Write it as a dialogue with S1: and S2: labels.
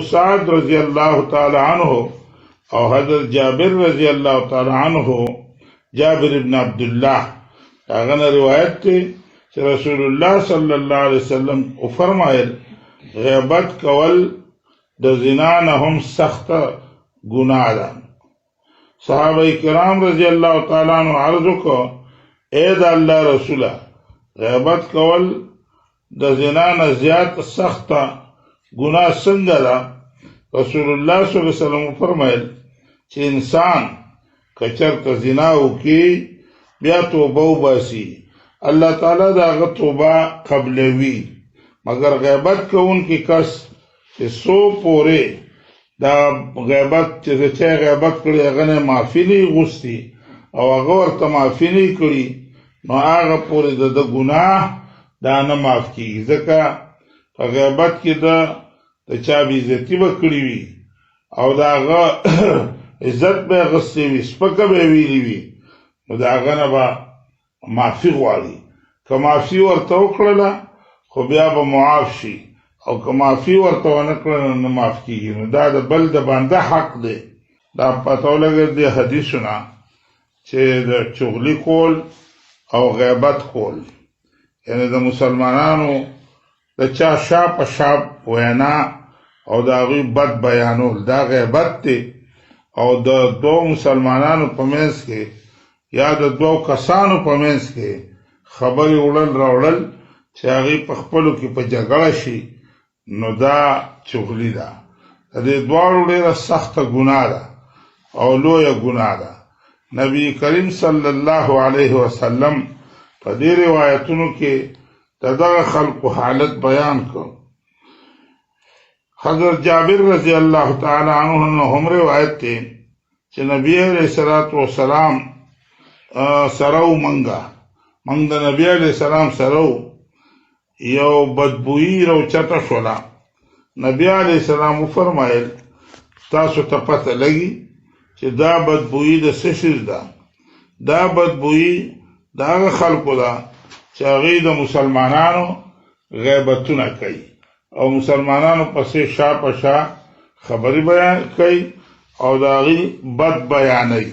S1: سعد رضی اللہ تعالی عنہ اور حضرت جابر رضی اللہ تعالی عنہ جابر ابن عبداللہ اغنى روایت تے کہ رسول اللہ صلی اللہ علیہ وسلم فرمائل غیبت کول د زنا نه هم سخت گناہ دا. صحابہ کرام رضی اللہ تعالی عنہ عرض کو اے دا اللہ رسولہ غیبت کول د زنا نه زیات سخت گناہ څنګه دا؟ رسول اللہ صلی اللہ علیہ وسلم فرمائل چې انسان کچرته زنا وکي بیا توبه وباسي اللہ تعالی دا هغه توبه قبلوي، مگر غیبت کوونکی کس چې سو پورې دا غیبت چې چا غیبت کړي هغه نه معافي نه غوښتي او هغه ورته معافي نه کړي نو هغه پورې د ګناه دا نه معاف کیږي، ځکه په غیبت کې د چا بې عزتي به کړي وي او د هغه عزت به اخیستی وي، سپکه به یې ویلي وي، نو د هغه نه به معافي غواړي. که معافي ورته وکړله خو بیا به معاف شي، او که معافي ورته ونه کړله نه معاف کېږي. نو دا د بل د بنده حق دی. دا پته ولګېد د حدیثو نه چې د چغلي کول او غیبت کول، یعنی د مسلمانانو د چا شا په شا وینا او د هغوی بد بیانول دا غیبت دی، او د دوو مسلمانانو په منځ کې یا د دوو کسانو په منځ کې خبرې وړل راوړل چې هغوی په خپلو کې په جګړه شي نو دا چغلي ده. د دې دواړو ډېره سخته ګناه ده او لویه ګناه ده. نبی کریم صلی الله علیه وسلم په دې روایتونو کې د دغه خلقو حالت بیان کړ. حضرت جابر رضی اللہ تعالی عنہ نے ہم روایت تے کہ نبی علیہ الصلوۃ والسلام سرو منگا د نبی علیہ السلام سرو یو بدبوئی رو چتا شولا. نبی علیہ السلام فرمایل تاسو ته پته لګي چې دا بدبوئی د څه شی ده؟ دا بدبوئی د هغه خلقو ده چې هغوی د مسلمانانو غیبتونه کوي او مسلمانانو پسې شا په شا خبرې بیان کوي او د هغوی بد بیانوي.